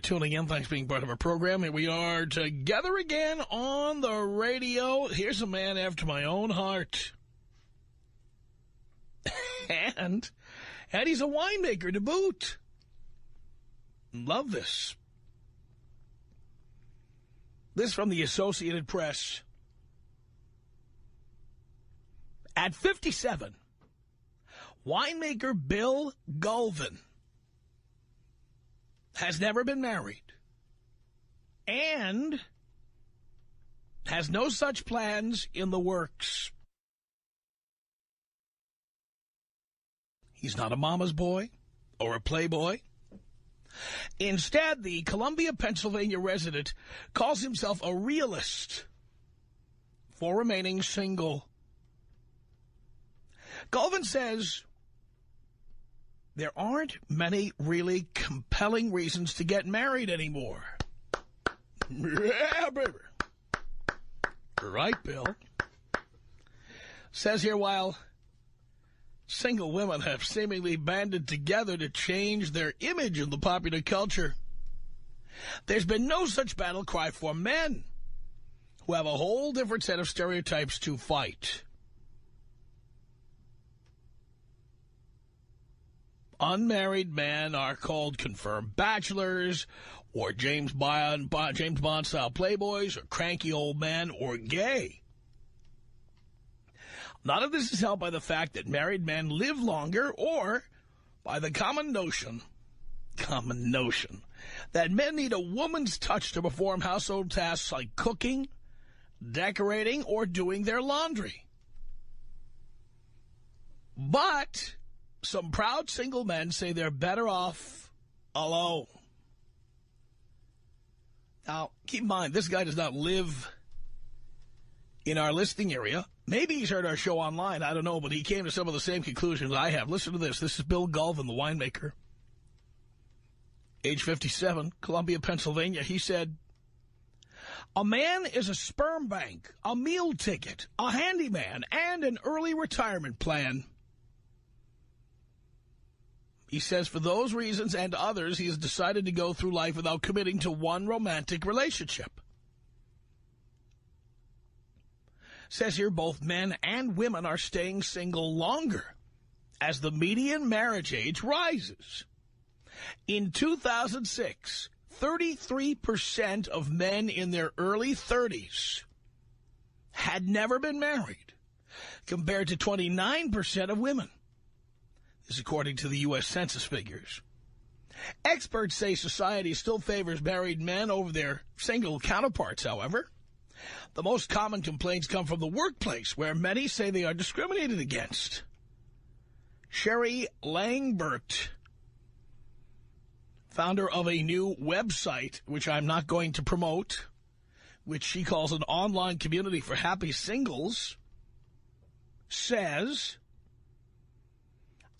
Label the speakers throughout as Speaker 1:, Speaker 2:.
Speaker 1: tuning in. Thanks for being part of our program. Here we are together again on the radio. Here's a man after my own heart. and he's a winemaker to boot. Love this. This from the Associated Press. At 57, winemaker Bill Gulvin has never been married and has no such plans in the works. He's not a mama's boy or a playboy. Instead, the Columbia, Pennsylvania resident calls himself a realist for remaining single. Gulvin says there aren't many really compelling reasons to get married anymore. Yeah, baby. Right, Bill. Says here, while single women have seemingly banded together to change their image in the popular culture, there's been no such battle cry for men, who have a whole different set of stereotypes to fight. Unmarried men are called confirmed bachelors, or James Bond-style playboys, or cranky old men, or gay. None of this is helped by the fact that married men live longer, or by the common notion that men need a woman's touch to perform household tasks like cooking, decorating, or doing their laundry. But some proud single men say they're better off alone. Now, keep in mind, this guy does not live in our listening area. Maybe he's heard our show online, I don't know, but he came to some of the same conclusions I have. Listen to this. This is Bill Gulvin, the winemaker. Age 57, Columbia, Pennsylvania. He said, "A man is a sperm bank, a meal ticket, a handyman, and an early retirement plan." He says for those reasons and others, he has decided to go through life without committing to one romantic relationship. Says here both men and women are staying single longer as the median marriage age rises. In 2006, 33% of men in their early 30s had never been married, compared to 29% of women. This is according to the U.S. Census figures. Experts say society still favors married men over their single counterparts, however. The most common complaints come from the workplace, where many say they are discriminated against. Sherry Langbert, founder of a new website, which I'm not going to promote, which she calls an online community for happy singles, says,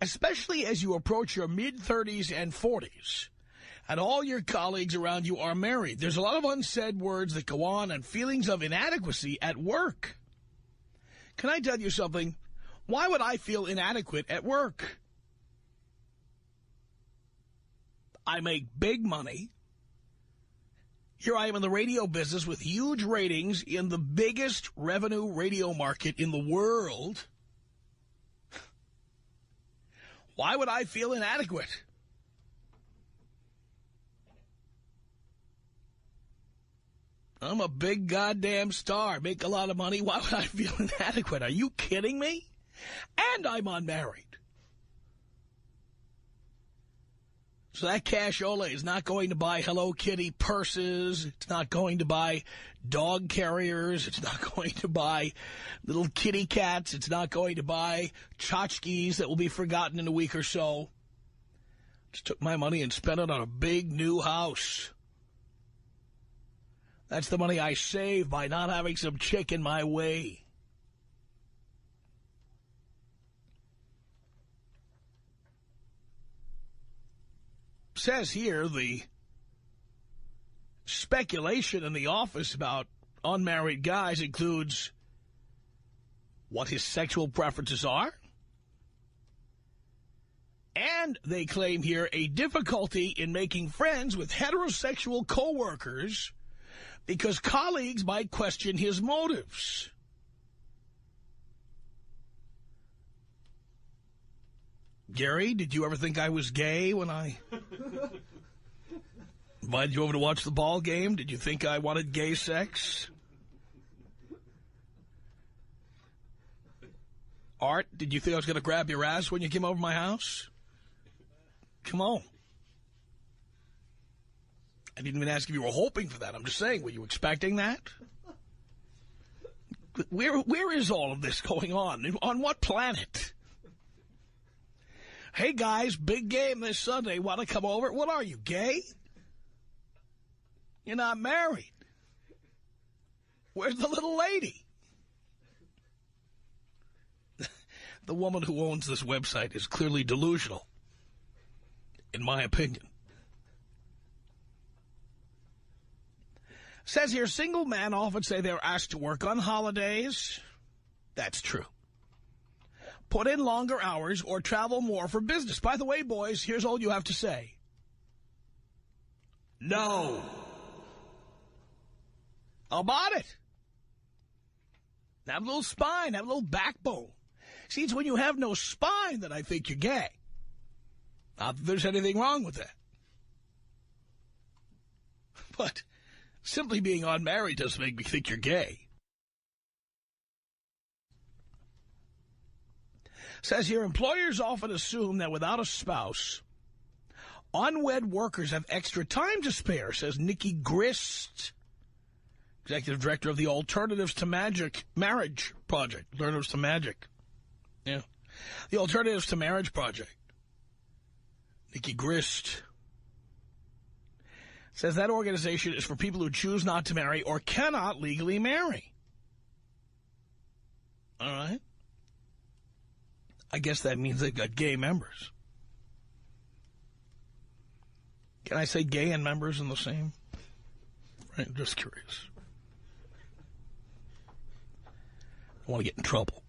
Speaker 1: especially as you approach your mid-30s and 40s, and all your colleagues around you are married, there's a lot of unsaid words that go on and feelings of inadequacy at work. Can I tell you something? Why would I feel inadequate at work? I make big money. Here I am in the radio business with huge ratings in the biggest revenue radio market in the world. Why would I feel inadequate? I'm a big goddamn star, make a lot of money. Why would I feel inadequate? Are you kidding me? And I'm unmarried. So that cashola is not going to buy Hello Kitty purses. It's not going to buy dog carriers. It's not going to buy little kitty cats. It's not going to buy tchotchkes that will be forgotten in a week or so. Just took my money and spent it on a big new house. That's the money I save by not having some chick in my way. Says here the speculation in the office about unmarried guys includes what his sexual preferences are And they claim here a difficulty in making friends with heterosexual coworkers because colleagues might question his motives. Gary, did you ever think I was gay when I invited you over to watch the ball game? Did you think I wanted gay sex? Art, did you think I was going to grab your ass when you came over to my house? Come on. I didn't even ask if you were hoping for that. I'm just saying, were you expecting that? Where is all of this going on? On what planet? Hey, guys, big game this Sunday. Want to come over? What are you, gay? You're not married. Where's the little lady? The woman who owns this website is clearly delusional, in my opinion. Says here, single men often say they're asked to work on holidays. That's true. Put in longer hours or travel more for business. By the way, boys, here's all you have to say. No. How about it? Have a little spine, have a little backbone. See, it's when you have no spine that I think you're gay. Not that there's anything wrong with that. But simply being unmarried doesn't make me think you're gay. Says here, employers often assume that without a spouse, unwed workers have extra time to spare, says Nikki Grist, executive director of the Alternatives to Marriage Project. Alternatives to Magic. Yeah. The Alternatives to Marriage Project. Nikki Grist says that organization is for people who choose not to marry or cannot legally marry. All right. I guess that means they've got gay members. Can I say gay and members in the same? Right, just curious. I want to get in trouble.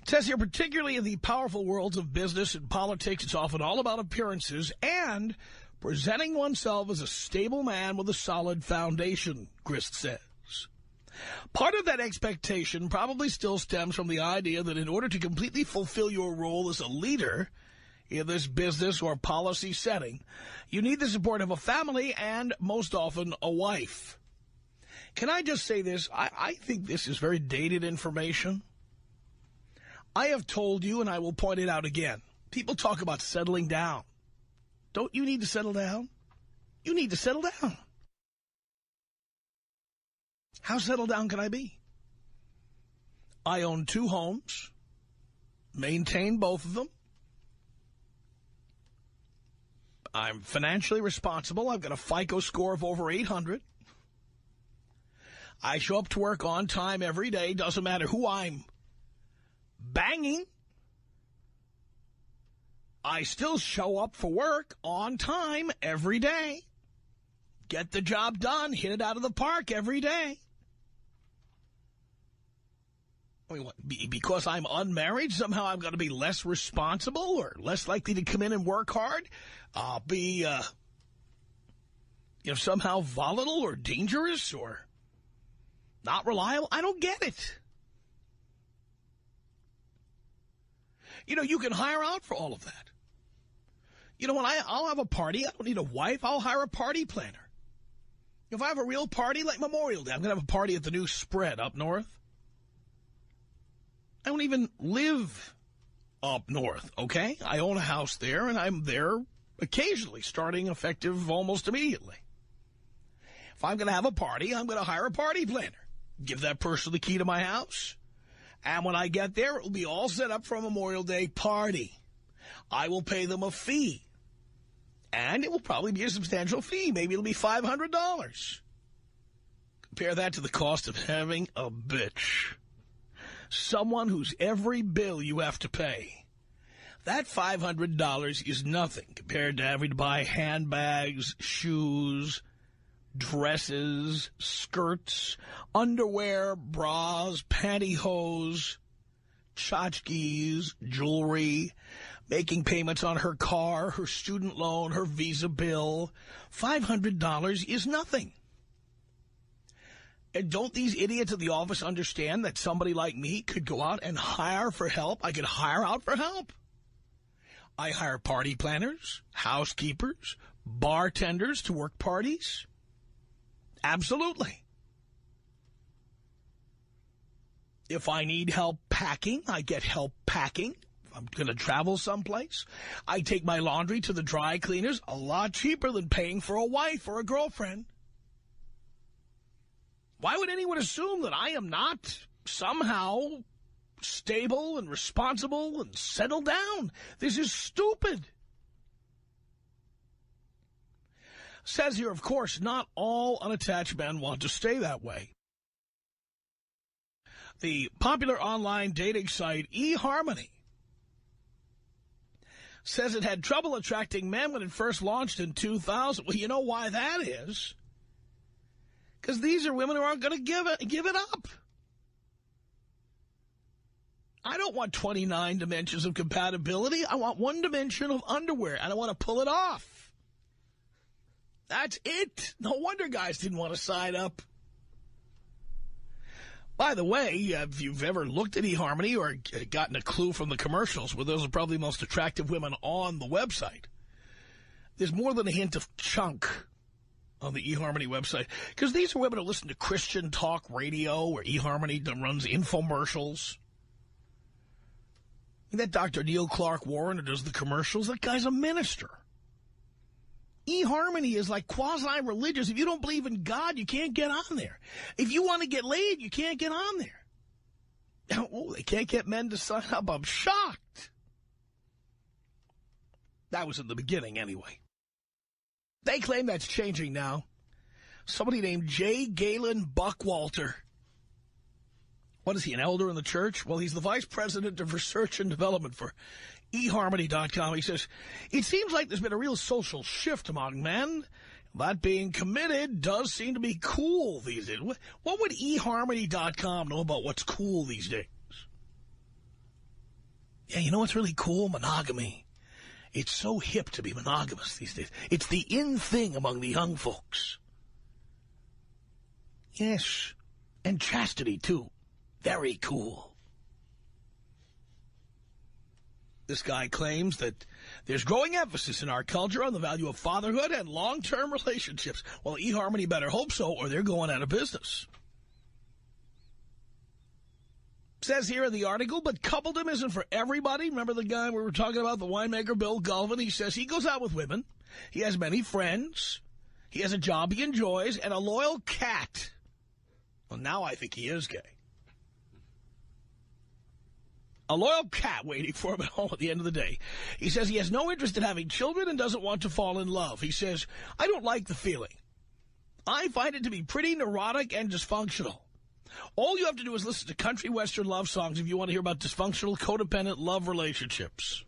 Speaker 1: It says here, particularly in the powerful worlds of business and politics, it's often all about appearances and presenting oneself as a stable man with a solid foundation, Grist says. Part of that expectation probably still stems from the idea that in order to completely fulfill your role as a leader in this business or policy setting, you need the support of a family and, most often, a wife. Can I just say this? I think this is very dated information. I have told you, and I will point it out again, people talk about settling down. Don't you need to settle down? You need to settle down. How settled down can I be? I own 2 homes, maintain both of them. I'm financially responsible. I've got a FICO score of over 800. I show up to work on time every day. Doesn't matter who I'm banging. I still show up for work on time every day. Get the job done. Hit it out of the park every day. I mean, what, because I'm unmarried, somehow I'm going to be less responsible or less likely to come in and work hard? I'll be, somehow volatile or dangerous or not reliable? I don't get it. You can hire out for all of that. When I'll have a party, I don't need a wife. I'll hire a party planner. If I have a real party like Memorial Day, I'm going to have a party at the new Spread up north. I don't even live up north, okay? I own a house there, and I'm there occasionally, starting effective almost immediately. If I'm going to have a party, I'm going to hire a party planner. Give that person the key to my house. And when I get there, it will be all set up for a Memorial Day party. I will pay them a fee. And it will probably be a substantial fee. Maybe it'll be $500. Compare that to the cost of having a bitch. Someone whose every bill you have to pay. That $500 is nothing compared to having to buy handbags, shoes, dresses, skirts, underwear, bras, pantyhose, tchotchkes, jewelry, making payments on her car, her student loan, her Visa bill. $500 is nothing. And don't these idiots at the office understand that somebody like me could go out and hire for help? I could hire out for help. I hire party planners, housekeepers, bartenders to work parties. Absolutely. If I need help packing, I get help packing. If I'm going to travel someplace, I take my laundry to the dry cleaners, a lot cheaper than paying for a wife or a girlfriend. Why would anyone assume that I am not somehow stable and responsible and settled down? This is stupid. Says here, of course, not all unattached men want to stay that way. The popular online dating site eHarmony says it had trouble attracting men when it first launched in 2000. Well, you know why that is? Because these are women who aren't going to give it up. I don't want 29 dimensions of compatibility. I want one dimension of underwear, and I want to pull it off. That's it. No wonder guys didn't want to sign up. By the way, if you've ever looked at eHarmony or gotten a clue from the commercials, where those are probably the most attractive women on the website, there's more than a hint of chunk on the eHarmony website. Because these are women who listen to Christian talk radio, where eHarmony runs infomercials. And that Dr. Neil Clark Warren who does the commercials, that guy's a minister. eHarmony is like quasi-religious. If you don't believe in God, you can't get on there. If you want to get laid, you can't get on there. Oh, they can't get men to sign up. I'm shocked. That was in the beginning anyway. They claim that's changing now. Somebody named J. Galen Buckwalter. What is he, an elder in the church? Well, he's the vice president of research and development for eHarmony.com. He says, it seems like there's been a real social shift among men. That being committed does seem to be cool these days. What would eHarmony.com know about what's cool these days? Yeah, you know what's really cool? Monogamy. It's so hip to be monogamous these days. It's the in thing among the young folks. Yes, and chastity, too. Very cool. This guy claims that there's growing emphasis in our culture on the value of fatherhood and long-term relationships. Well, eHarmony better hope so, or they're going out of business. Says here in the article, but coupledom isn't for everybody. Remember the guy we were talking about, the winemaker Bill Galvin? He says he goes out with women. He has many friends. He has a job he enjoys and a loyal cat. Well, now I think he is gay. A loyal cat waiting for him at home at the end of the day. He says he has no interest in having children and doesn't want to fall in love. He says, I don't like the feeling. I find it to be pretty neurotic and dysfunctional. All you have to do is listen to country western love songs if you want to hear about dysfunctional, codependent love relationships.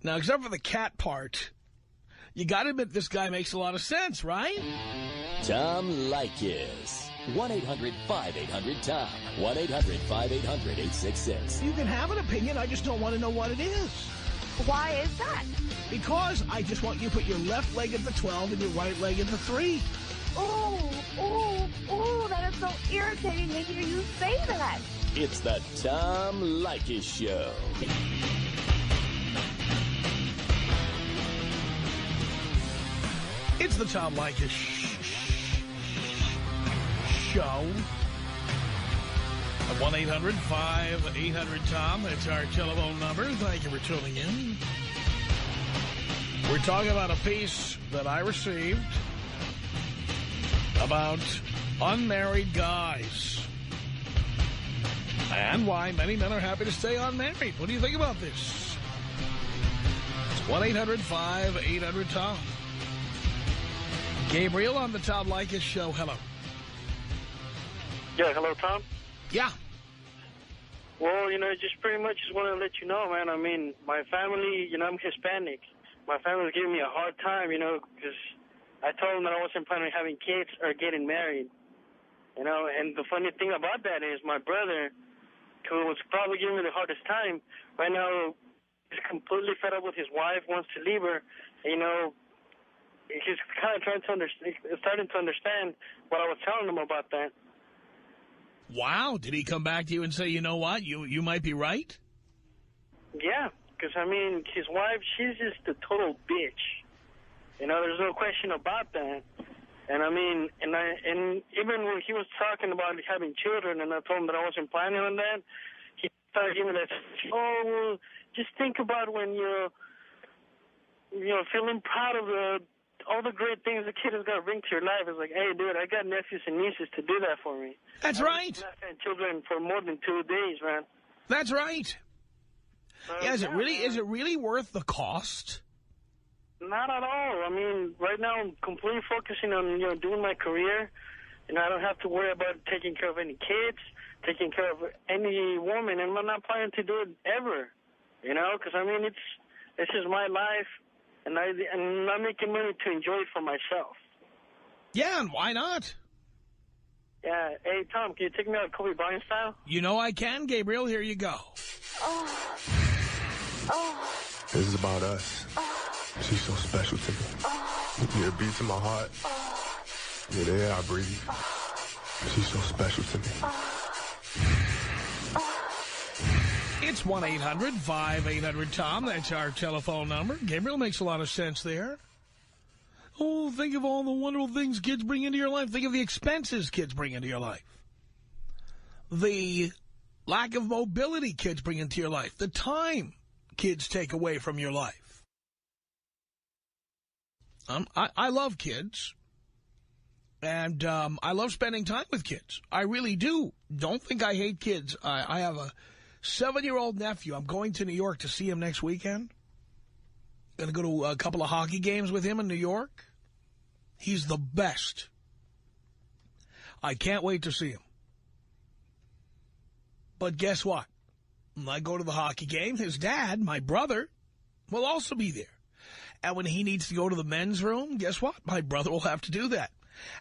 Speaker 1: Now, except for the cat part, you got to admit this guy makes a lot of sense, right?
Speaker 2: Tom Leykis. 1-800-5800-TOM. 1-800-5800-866.
Speaker 1: You can have an opinion, I just don't want to know what it is.
Speaker 3: Why is that?
Speaker 1: Because I just want you to put your left leg at the 12 and your right leg at the 3.
Speaker 3: Oh, that is so irritating to hear you say that.
Speaker 2: It's the Tom Leykis Show.
Speaker 1: It's the Tom Leykis Show. At 1-800-5800-TOM. That's our telephone number. Thank you for tuning in. We're talking about a piece that I received about unmarried guys and why many men are happy to stay unmarried. What do you think about this? It's 1-800-5800-TOM. Gabriel on the Tom Leykis Show. Hello.
Speaker 4: Yeah, hello, Tom.
Speaker 1: Yeah.
Speaker 4: Well, just pretty much just want to let you know, man. I mean, my family, I'm Hispanic. My family's giving me a hard time, because I told them that I wasn't planning on having kids or getting married. You know, and the funny thing about that is my brother, who was probably giving me the hardest time, right now he's completely fed up with his wife, wants to leave her. You know, he's kind of starting to understand what I was telling him about that.
Speaker 1: Wow. Did he come back to you and say, you know what, you might be right?
Speaker 4: Yeah, because, I mean, his wife, she's just a total bitch. You know, there's no question about that. And, I mean, and even when he was talking about having children, and I told him that I wasn't planning on that, he started giving me that, oh, well, just think about when you're, you know, feeling proud of all the great things the kid has got to bring to your life. It's like, hey, dude, I got nephews and nieces to do that for me.
Speaker 1: That's right.
Speaker 4: I've not had children for more than 2 days, man.
Speaker 1: That's right. Yeah, is it really worth the cost?
Speaker 4: Not at all. I mean, right now I'm completely focusing on, you know, doing my career, and I don't have to worry about taking care of any kids, taking care of any woman, and I'm not planning to do it ever, you know, because, I mean, this is my life, and I'm making money to enjoy it for myself. Yeah,
Speaker 1: and why not?
Speaker 4: Yeah. Hey, Tom, can you take me out Kobe Bryant style?
Speaker 1: You know I can, Gabriel. Here you go.
Speaker 3: Oh. Oh.
Speaker 5: This is about us.
Speaker 3: Oh.
Speaker 5: She's so special to me.
Speaker 3: Oh.
Speaker 5: Yeah, it beats in my heart.
Speaker 3: Oh.
Speaker 5: Yeah, the air I breathe.
Speaker 3: Oh.
Speaker 5: She's so special to me.
Speaker 3: Oh. Oh.
Speaker 1: It's 1-800-5800-TOM. That's our telephone number. Gabriel makes a lot of sense there. Oh, think of all the wonderful things kids bring into your life. Think of the expenses kids bring into your life. The lack of mobility kids bring into your life. The time kids take away from your life. I love kids. And I love spending time with kids. I really do. Don't think I hate kids. I have a 7-year-old nephew. I'm going to New York to see him next weekend. Going to go to a couple of hockey games with him in New York. He's the best. I can't wait to see him. But guess what? When I go to the hockey game, his dad, my brother, will also be there. And when he needs to go to the men's room, guess what? My brother will have to do that.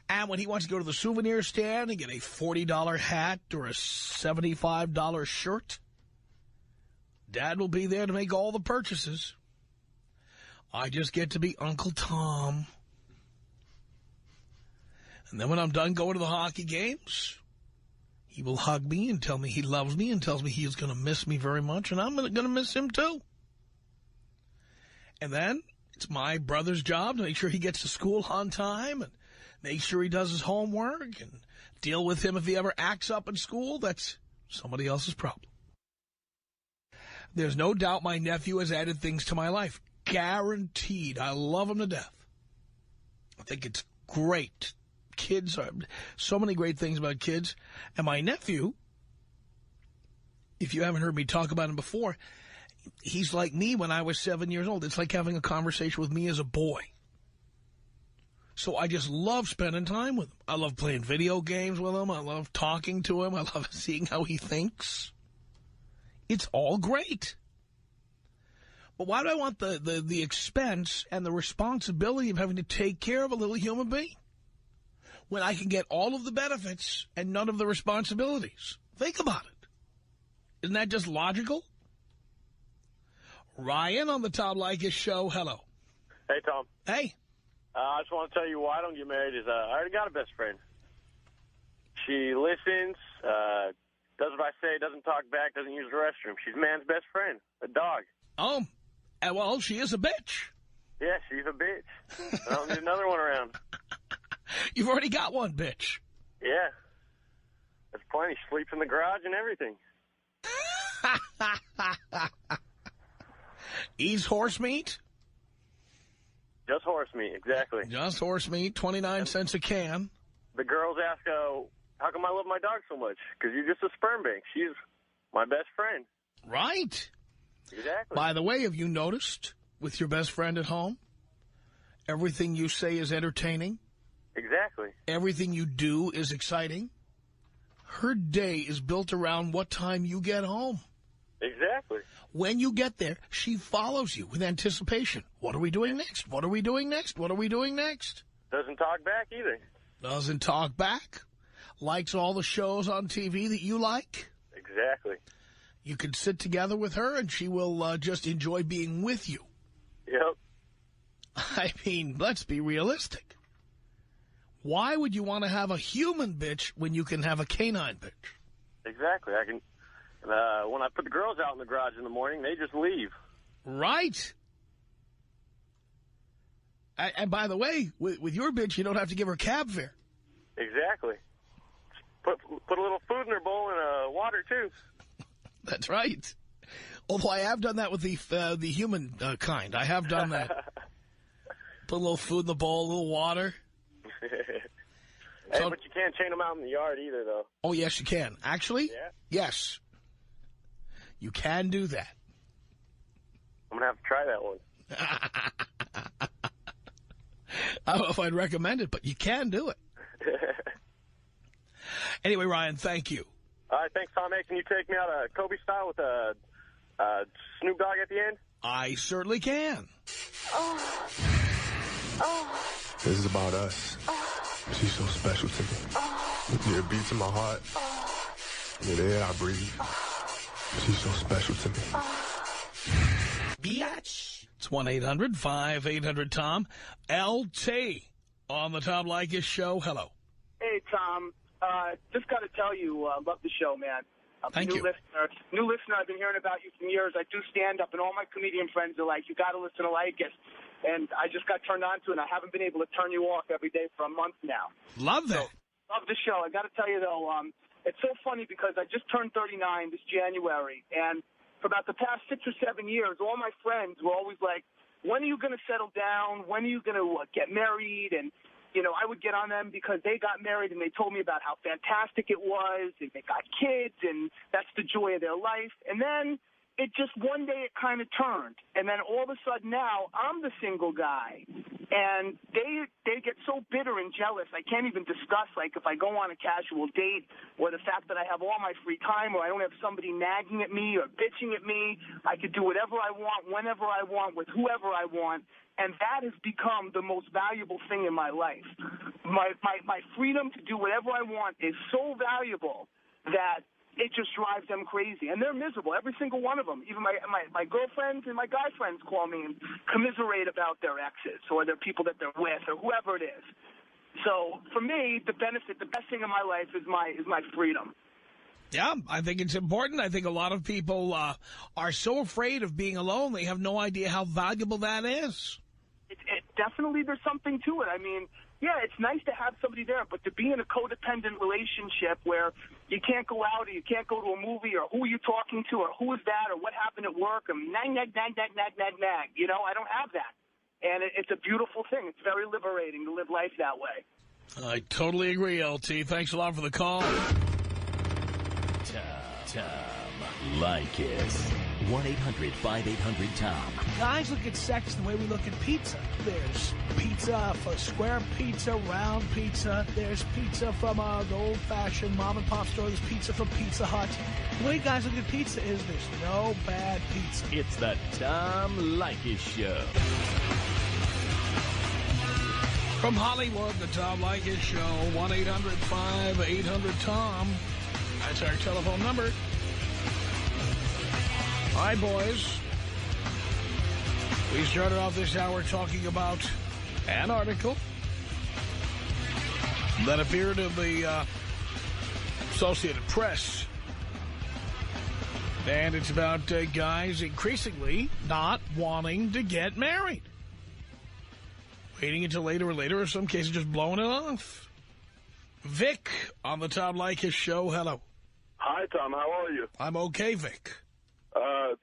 Speaker 1: And when he wants to go to the souvenir stand and get a $40 hat or a $75 shirt, Dad will be there to make all the purchases. I just get to be Uncle Tom. And then when I'm done going to the hockey games, he will hug me and tell me he loves me and tells me he is going to miss me very much, and I'm going to miss him too. And then it's my brother's job to make sure he gets to school on time and make sure he does his homework and deal with him if he ever acts up in school. That's somebody else's problem. There's no doubt my nephew has added things to my life. Guaranteed. I love him to death. I think it's great. Kids are so many great things about kids. And my nephew, if you haven't heard me talk about him before, he's like me when I was 7 years old. It's like having a conversation with me as a boy. So I just love spending time with him. I love playing video games with him. I love talking to him. I love seeing how he thinks. It's all great. But why do I want the expense and the responsibility of having to take care of a little human being when I can get all of the benefits and none of the responsibilities? Think about it. Isn't that just logical? Ryan on the Tom Leykis Show. Hello.
Speaker 6: Hey, Tom.
Speaker 1: Hey.
Speaker 6: I just want to tell you why I don't get married is I already got a best friend. She listens, does what I say, doesn't talk back, doesn't use the restroom. She's man's best friend, a dog.
Speaker 1: Oh, well, she is a bitch.
Speaker 6: Yeah, she's a bitch. I don't need another one around.
Speaker 1: You've already got one, bitch.
Speaker 6: Yeah. That's plenty. She sleeps in the garage and everything.
Speaker 1: Eats horse meat?
Speaker 6: Just horse meat, exactly.
Speaker 1: Just horse meat, 29 cents a can.
Speaker 6: The girls ask, how come I love my dog so much? Because you're just a sperm bank. She's my best friend.
Speaker 1: Right.
Speaker 6: Exactly.
Speaker 1: By the way, have you noticed with your best friend at home, everything you say is entertaining?
Speaker 6: Exactly.
Speaker 1: Everything you do is exciting? Her day is built around what time you get home.
Speaker 6: Exactly.
Speaker 1: When you get there, she follows you with anticipation. What are we doing next? What are we doing next? What are we doing next?
Speaker 6: Doesn't talk back either.
Speaker 1: Doesn't talk back. likes all the shows on TV that you like.
Speaker 6: Exactly.
Speaker 1: You can sit together with her and she will just enjoy being with you.
Speaker 6: Yep.
Speaker 1: I mean, let's be realistic. Why would you want to have a human bitch when you can have a canine bitch?
Speaker 6: Exactly. I can. When I put the girls out in the garage in the morning, they just leave.
Speaker 1: Right. And by the way, with your bitch, you don't have to give her cab fare.
Speaker 6: Exactly. Put a little food in her bowl and water, too.
Speaker 1: That's right. Although I have done that with the human kind. I have done that. Put a little food in the bowl, a little water.
Speaker 6: Hey, but you can't chain them out in the yard either, though.
Speaker 1: Oh, yes, you can. Actually,
Speaker 6: yeah?
Speaker 1: Yes. You can do that.
Speaker 6: I'm going to have to try that one.
Speaker 1: I don't know if I'd recommend it, but you can do it. Anyway, Ryan, thank you.
Speaker 6: All right, thanks, Tom. Hey, can you take me out Kobe style with a Snoop Dogg at the end?
Speaker 1: I certainly can.
Speaker 3: Oh. Oh.
Speaker 5: This is about us. She's so special to me. Yeah, it beats in my heart. Yeah, the air I breathe. She's so special to me.
Speaker 1: Biatch. It's 1-800-5800-TOM. LT on the Tom Leykis Show. Hello.
Speaker 7: Hey, Tom. Just got to tell you, love the show, man.
Speaker 1: Thank you.
Speaker 7: New listener. I've been hearing about you for years. I do stand up, and all my comedian friends are like, you got to listen to Leykis. And I just got turned on to it, and I haven't been able to turn you off every day for a month now.
Speaker 1: Love that.
Speaker 7: So, love the show. I got to tell you, though, it's so funny because I just turned 39 this January, and for about the past 6 or 7 years, all my friends were always like, when are you going to settle down? When are you going to get married? And, you know, I would get on them because they got married, and they told me about how fantastic it was, and they got kids, and that's the joy of their life. And then it just one day it kind of turned, and then all of a sudden now I'm the single guy, and they get so bitter and jealous. I can't even discuss, like, if I go on a casual date or the fact that I have all my free time or I don't have somebody nagging at me or bitching at me. I could do whatever I want, whenever I want, with whoever I want, and that has become the most valuable thing in my life. My freedom to do whatever I want is so valuable that it just drives them crazy. And they're miserable, every single one of them. Even my girlfriends and my guy friends call me and commiserate about their exes or their people that they're with or whoever it is. So for me, the best thing in my life is my freedom.
Speaker 1: Yeah, I think it's important. I think a lot of people are so afraid of being alone, they have no idea how valuable that is.
Speaker 7: It definitely, there's something to it. I mean, yeah, it's nice to have somebody there, but to be in a codependent relationship where you can't go out or you can't go to a movie or who are you talking to or who is that or what happened at work and nag. You know, I don't have that. And it's a beautiful thing. It's very liberating to live life that way.
Speaker 1: I totally agree, LT. Thanks a lot for the call.
Speaker 2: Tom Leykis. 1-800-5800-TOM.
Speaker 1: Guys look at sex the way we look at pizza. There's pizza for square pizza, round pizza. There's pizza from the old-fashioned mom-and-pop store. There's pizza from Pizza Hut. The way guys look at pizza is there's no bad pizza.
Speaker 2: It's the Tom Leykis Show.
Speaker 1: From Hollywood, the Tom Leykis Show, 1-800-5800-TOM. That's our telephone number. All right, boys. We started off this hour talking about an article that appeared in the Associated Press. And it's about guys increasingly not wanting to get married. Waiting until later, or in some cases just blowing it off. Vic on the Tom Leykis Show. Hello.
Speaker 8: Hi, Tom. How are you?
Speaker 1: I'm okay, Vic.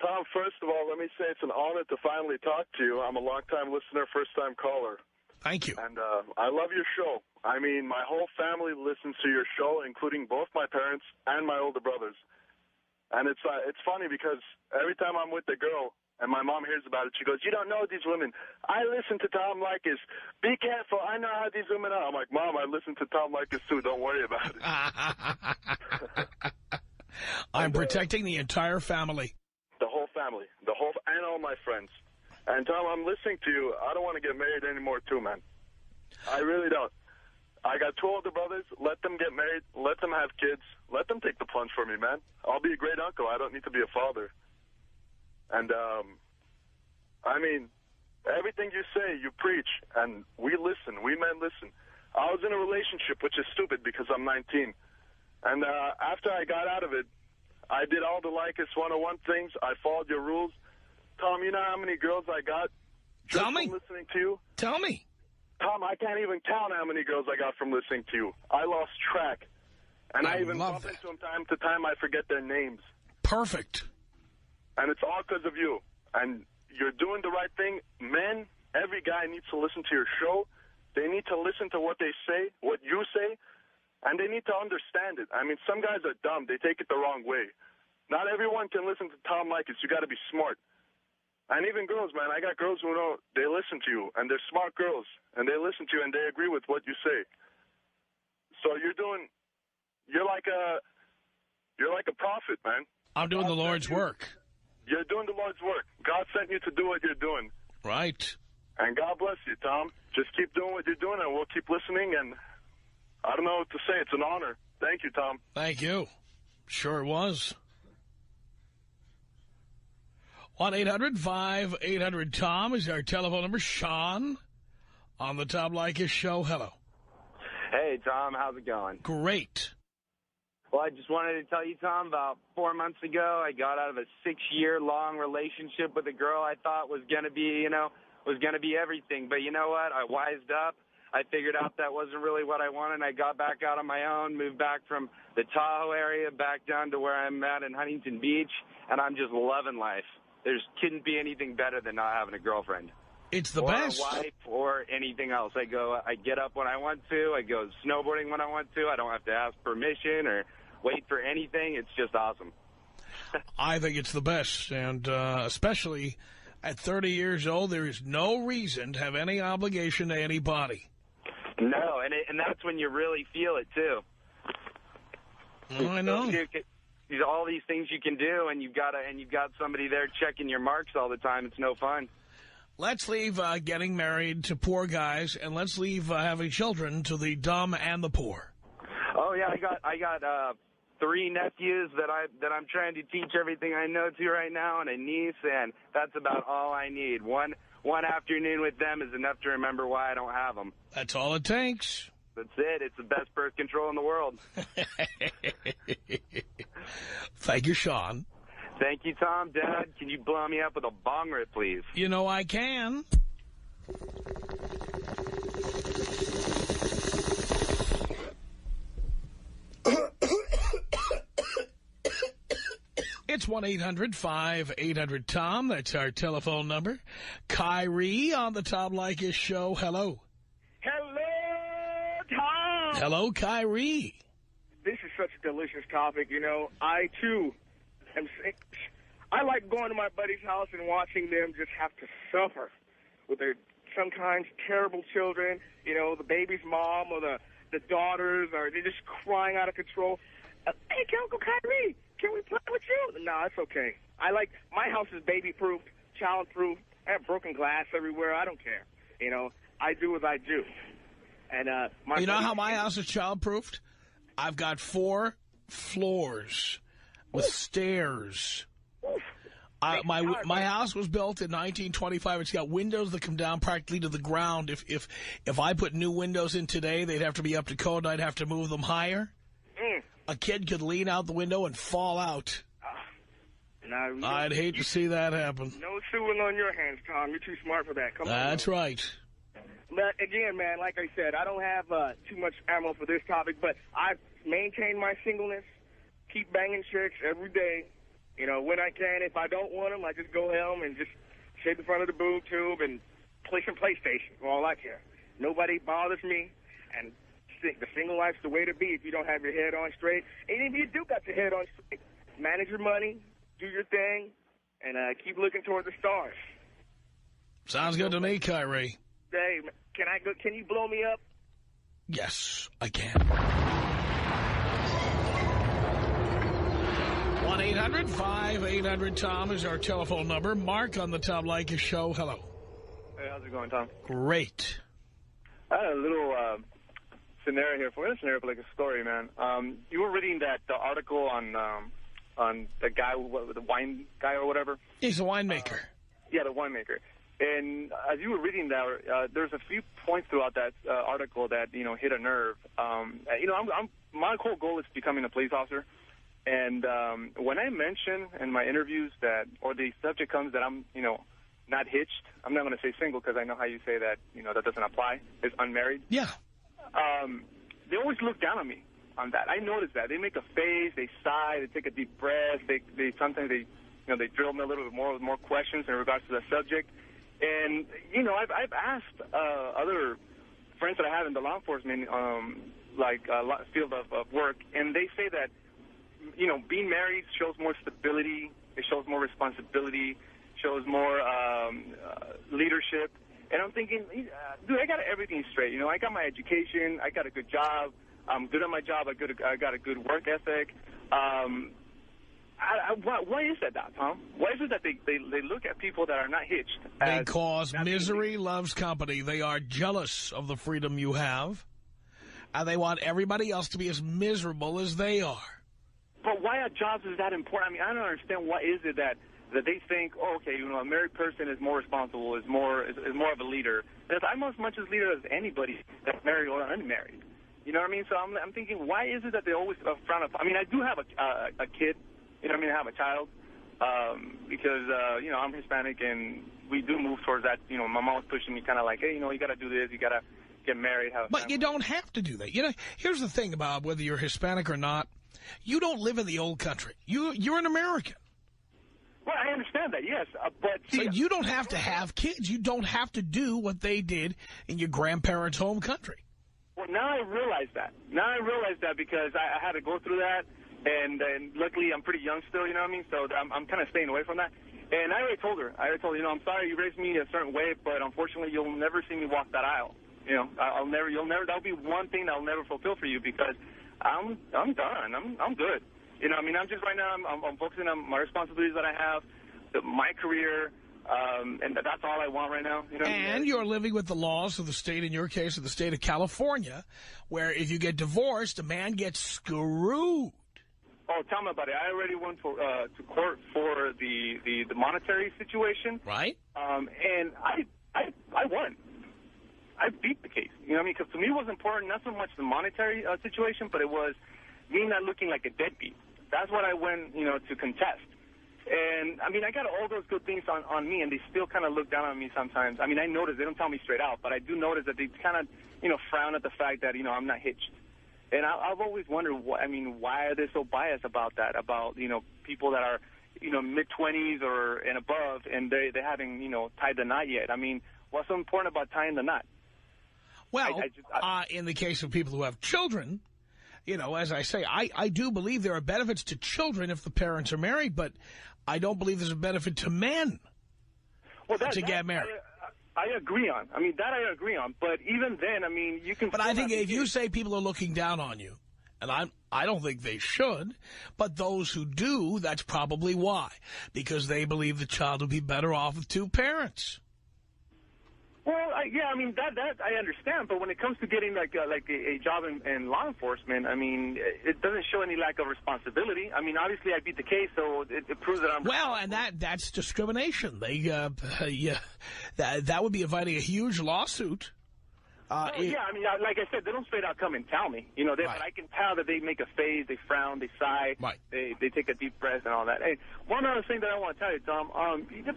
Speaker 8: Tom, first of all, let me say it's an honor to finally talk to you. I'm a long-time listener, first-time caller.
Speaker 1: Thank you.
Speaker 8: And I love your show. I mean, my whole family listens to your show, including both my parents and my older brothers. And it's funny because every time I'm with the girl and my mom hears about it, she goes, "You don't know these women. I listen to Tom Leykis. Be careful. I know how these women are." I'm like, "Mom, I listen to Tom Leykis too. Don't worry about it."
Speaker 1: I'm protecting the entire family.
Speaker 8: The whole family. And all my friends. And, Tom, I'm listening to you. I don't want to get married anymore, too, man. I really don't. I got 2 older brothers. Let them get married. Let them have kids. Let them take the plunge for me, man. I'll be a great uncle. I don't need to be a father. And, I mean, everything you say, you preach, and we listen. We men listen. I was in a relationship, which is stupid because I'm 19. And after I got out of it, I did all the Leykis 101 things. I followed your rules. Tom, you know how many girls I got just from listening to you?
Speaker 1: Tell me.
Speaker 8: Tom, I can't even count how many girls I got from listening to you. I lost track. And I even bump into them time to time. I forget their names.
Speaker 1: Perfect.
Speaker 8: And it's all because of you. And you're doing the right thing. Men, every guy needs to listen to your show. They need to listen to what they say, what you say, and they need to understand it. I mean, some guys are dumb. They take it the wrong way. Not everyone can listen to Tom Leykis. You got to be smart. And even girls, man, I got girls who know they listen to you, and they're smart girls, and they listen to you, and they agree with what you say. So you're like a prophet, man.
Speaker 1: I'm doing the Lord's work.
Speaker 8: You're doing the Lord's work. God sent you to do what you're doing.
Speaker 1: Right.
Speaker 8: And God bless you, Tom. Just keep doing what you're doing, and we'll keep listening, and I don't know what to say. It's an honor. Thank you, Tom.
Speaker 1: Thank you. Sure it was. 1-800-5800-TOM is our telephone number. Sean on the Tom Leykis Show. Hello.
Speaker 9: Hey, Tom. How's it going?
Speaker 1: Great.
Speaker 9: Well, I just wanted to tell you, Tom, about 4 months ago, I got out of a 6-year-long relationship with a girl I thought was going to be, everything. But you know what? I wised up. I figured out that wasn't really what I wanted. I got back out on my own, moved back from the Tahoe area back down to where I'm at in Huntington Beach, and I'm just loving life. There couldn't be anything better than not having a girlfriend.
Speaker 1: It's the best.
Speaker 9: Or a wife or anything else. I get up when I want to. I go snowboarding when I want to. I don't have to ask permission or wait for anything. It's just awesome.
Speaker 1: I think it's the best, and especially at 30 years old, there is no reason to have any obligation to anybody.
Speaker 9: No, and that's when you really feel it, too.
Speaker 1: Oh, I know.
Speaker 9: All these things you can do, and you've got somebody there checking your marks all the time. It's no fun.
Speaker 1: Let's leave getting married to poor guys, and let's leave having children to the dumb and the poor.
Speaker 9: Oh yeah, I got 3 nephews that I'm trying to teach everything I know to right now, and a niece, and that's about all I need. One afternoon with them is enough to remember why I don't have them.
Speaker 1: That's all it takes.
Speaker 9: That's it. It's the best birth control in the world.
Speaker 1: Thank you, Sean.
Speaker 9: Thank you, Tom. Dad, can you blow me up with a bong rip, please?
Speaker 1: You know I can. It's 1-800-5800-TOM. That's our telephone number. Kyrie on the Tom Leykis Show. Hello.
Speaker 10: Hello, Tom.
Speaker 1: Hello, Kyrie.
Speaker 10: This is such a delicious topic. You know, I, too, I like going to my buddy's house and watching them just have to suffer with their sometimes terrible children. You know, the baby's mom or the daughters, or they're just crying out of control. Hey, Uncle Kyrie, can we play with you? No, it's okay. My house is baby-proof, child-proof. I have broken glass everywhere. I don't care. You know, I do what I do. And
Speaker 1: you know how my house is child-proofed? I've got 4 floors with stairs. My house was built in 1925. It's got windows that come down practically to the ground. If I put new windows in today, they'd have to be up to code, and I'd have to move them higher. A kid could lean out the window and fall out. I'd hate to see that happen.
Speaker 10: No suing on your hands, Tom. You're too smart for that. Come on.
Speaker 1: That's right.
Speaker 10: But again, man, like I said, I don't have too much ammo for this topic, but I maintain my singleness, keep banging chicks every day. You know, when I can. If I don't want them, I just go home and just sit in front of the boob tube and play some PlayStation for all I care. Nobody bothers me, and the single life's the way to be if you don't have your head on straight. And if you do got your head on straight, manage your money, do your thing, and keep looking toward the stars.
Speaker 1: Sounds good to me, Kyrie.
Speaker 10: Hey, can you blow me up?
Speaker 1: Yes, I can. 1-800-5800-TOM is our telephone number. Mark on the Tom Leykis Show. Hello.
Speaker 11: Hey, how's it going, Tom?
Speaker 1: Great.
Speaker 11: I had a little scenario here. For a scenario, like a story, man. You were reading that article on the guy, the wine guy or whatever.
Speaker 1: He's a winemaker.
Speaker 11: Yeah, the winemaker. And as you were reading that, there's a few points throughout that article that hit a nerve. My whole goal is becoming a police officer. And when I mention in my interviews that, or the subject comes that I'm, not hitched, I'm not going to say single because I know how you say that, that doesn't apply. It's unmarried.
Speaker 1: Yeah.
Speaker 11: They always look down on me on that. I noticed that. They make a face, they sigh, they take a deep breath. They sometimes they drill me a little bit more with more questions in regards to the subject. And, I've asked other friends that I have in the law enforcement, field of work, and they say that, being married shows more stability, it shows more responsibility, shows more leadership. And I'm thinking, dude, I got everything straight. I got my education, I got a good job, I'm good at my job, I got a good work ethic. Why is that, Tom? Why is it that they look at people that are not hitched?
Speaker 1: Because misery loves company. They are jealous of the freedom you have, and they want everybody else to be as miserable as they are.
Speaker 11: But why are jobs is that important? I mean, I don't understand why is it that they think, oh, okay, a married person is more responsible, is more of a leader. I'm as much as leader as anybody that's married or unmarried. You know what I mean? So I'm thinking, why is it that they always frown upon? I mean, I do have a kid. I have a child because, I'm Hispanic and we do move towards that. My mom was pushing me kind of like, hey, you got to do this. You got to get married. Have a family.
Speaker 1: You don't have to do that. Here's the thing about whether you're Hispanic or not. You don't live in the old country. You're an American.
Speaker 11: Well, I understand that, yes. But see,
Speaker 1: so you don't have to have kids. You don't have to do what they did in your grandparents' home country.
Speaker 11: Well, now I realize that. Because I had to go through that. And luckily, I'm pretty young still, you know what I mean? So I'm kind of staying away from that. And I already told her, I'm sorry you raised me a certain way, but unfortunately, you'll never see me walk that aisle. That'll be one thing I'll never fulfill for you because I'm done. I'm good. I'm just right now, I'm focusing on my responsibilities that I have, my career, and that's all I want right now.
Speaker 1: And you're living with the laws of the state, in your case, of the state of California, where if you get divorced, a man gets screwed.
Speaker 11: Oh, tell me about it. I already went to court for the monetary situation.
Speaker 1: Right.
Speaker 11: And I won. I beat the case. Because to me it was important, not so much the monetary situation, but it was me not looking like a deadbeat. That's what I went, to contest. And, I got all those good things on me, and they still kind of look down on me sometimes. I notice. They don't tell me straight out, but I do notice that they kind of, frown at the fact that, I'm not hitched. And I've always wondered, why are they so biased about that, about, people that are, mid-20s or and above, and they haven't, tied the knot yet. What's so important about tying the knot?
Speaker 1: Well, in the case of people who have children, as I say, I do believe there are benefits to children if the parents are married, but I don't believe there's a benefit to men to get married.
Speaker 11: I agree on. That I agree on. But even then, you can...
Speaker 1: But I think if you say people are looking down on you, and I don't think they should, but those who do, that's probably why. Because they believe the child would be better off with two parents.
Speaker 11: Well, that I understand. But when it comes to getting like a job in law enforcement, it doesn't show any lack of responsibility. Obviously I beat the case, so it proves that I'm...
Speaker 1: Well, and that's discrimination. They, that would be inviting a huge lawsuit.
Speaker 11: Like I said, they don't straight out come and tell me. Right. But I can tell that they make a face, they frown, they sigh,
Speaker 1: right.
Speaker 11: They take a deep breath and all that. Hey, one other thing that I want to tell you, Tom,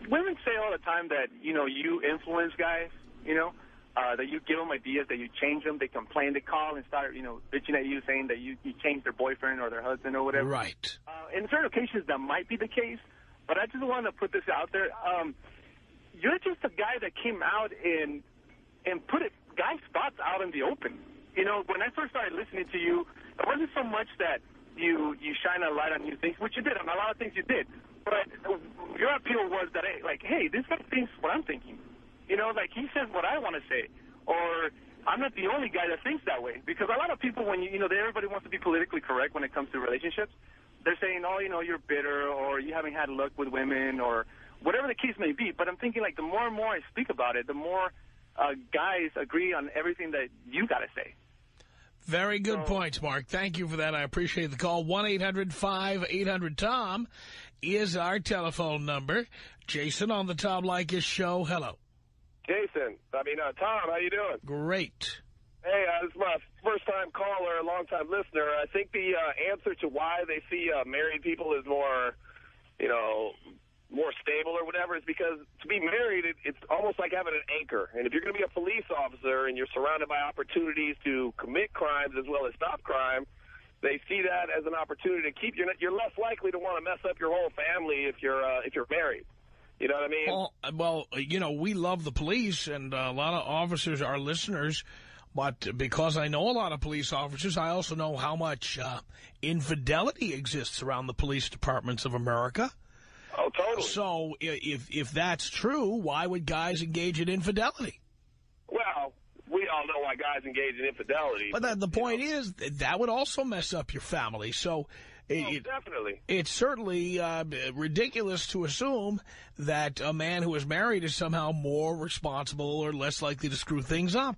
Speaker 11: women say all the time that, you influence guys, that you give them ideas, that you change them, they complain, they call and start, bitching at you, saying that you changed their boyfriend or their husband or whatever.
Speaker 1: Right.
Speaker 11: In certain occasions, that might be the case, but I just wanted to put this out there. You're just a guy that came out and put guy spots out in the open. When I first started listening to you, it wasn't so much that you shine a light on new things, which you did, on a lot of things you did, but your appeal was that, hey, this guy thinks what I'm thinking. He says what I want to say, or I'm not the only guy that thinks that way. Because a lot of people, when everybody wants to be politically correct when it comes to relationships, they're saying, oh, you're bitter, or you haven't had luck with women, or whatever the case may be. But I'm thinking, the more and more I speak about it, the more guys agree on everything that you got to say.
Speaker 1: Very good points, Mark. Thank you for that. I appreciate the call. 1-800-5800-TOM is our telephone number. Jason on the Tom Leykis Show. Hello.
Speaker 12: Jason, Tom, how you doing?
Speaker 1: Great.
Speaker 12: Hey, this is my first-time caller, a long-time listener. I think the answer to why they see married people as more, more stable or whatever is because to be married, it's almost like having an anchor. And if you're going to be a police officer and you're surrounded by opportunities to commit crimes as well as stop crime, they see that as an opportunity to keep you. You're less likely to want to mess up your whole family if you're married. You know what I mean?
Speaker 1: Well, we love the police, and a lot of officers are listeners. But because I know a lot of police officers, I also know how much infidelity exists around the police departments of America.
Speaker 12: Oh, totally.
Speaker 1: So if that's true, why would guys engage in infidelity?
Speaker 12: Well, we all know why guys engage in infidelity.
Speaker 1: But the point is that would also mess up your family. So
Speaker 12: definitely.
Speaker 1: It's certainly ridiculous to assume that a man who is married is somehow more responsible or less likely to screw things up.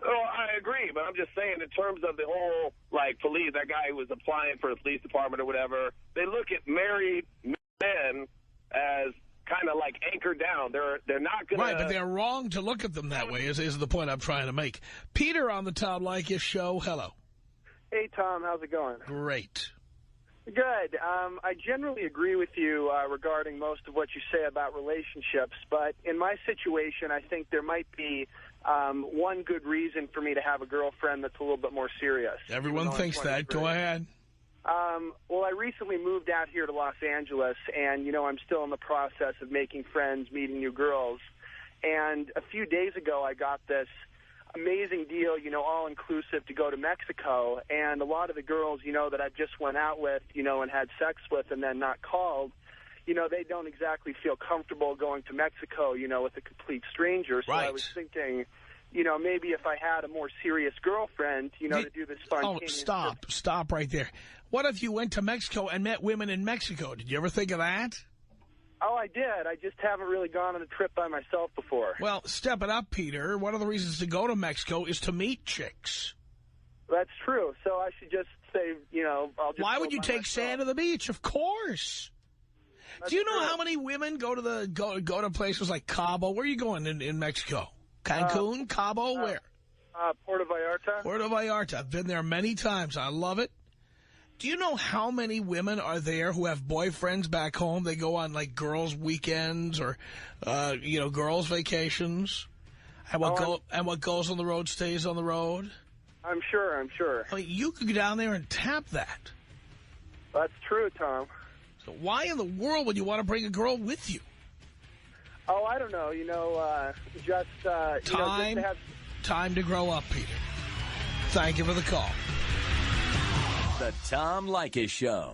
Speaker 12: Oh, I agree, but I'm just saying in terms of the whole, police, that guy who was applying for the police department or whatever, they look at married men as kind of anchored down. They're not going to...
Speaker 1: Right, but they're wrong to look at them that way, is the point I'm trying to make. Peter on the Tom Leykis Show. Hello.
Speaker 13: Hey, Tom. How's it going?
Speaker 1: Great.
Speaker 13: Good. I generally agree with you regarding most of what you say about relationships, but in my situation, I think there might be one good reason for me to have a girlfriend that's a little bit more serious.
Speaker 1: Everyone thinks that. Go ahead.
Speaker 13: Well, I recently moved out here to Los Angeles, and, I'm still in the process of making friends, meeting new girls. And a few days ago, I got this amazing deal, all-inclusive to go to Mexico. And a lot of the girls, that I just went out with, and had sex with and then not called, they don't exactly feel comfortable going to Mexico, with a complete stranger. So
Speaker 1: right.
Speaker 13: I was thinking, maybe if I had a more serious girlfriend, to do this spontaneous...
Speaker 1: Oh, stop right there. What if you went to Mexico and met women in Mexico? Did you ever think of that?
Speaker 13: Oh, I did. I just haven't really gone on a trip by myself before.
Speaker 1: Well, step it up, Peter. One of the reasons to go to Mexico is to meet chicks.
Speaker 13: That's true. So I should just say, I'll just...
Speaker 1: Why would you take sand to the beach? Of course. Do you know how many women go to go to places like Cabo? Where are you going in Mexico? Cancun? Cabo? Where?
Speaker 13: Puerto Vallarta.
Speaker 1: Puerto Vallarta. I've been there many times. I love it. Do you know how many women are there who have boyfriends back home? They go on girls' weekends or, girls' vacations. And what goes on the road stays on the road.
Speaker 13: I'm sure.
Speaker 1: I mean, you could go down there and tap that.
Speaker 13: That's true, Tom.
Speaker 1: So why in the world would you want to bring a girl with you?
Speaker 13: Oh, I don't know. Just
Speaker 1: time to grow up, Peter. Thank you for the call.
Speaker 2: The Tom Leykis Show.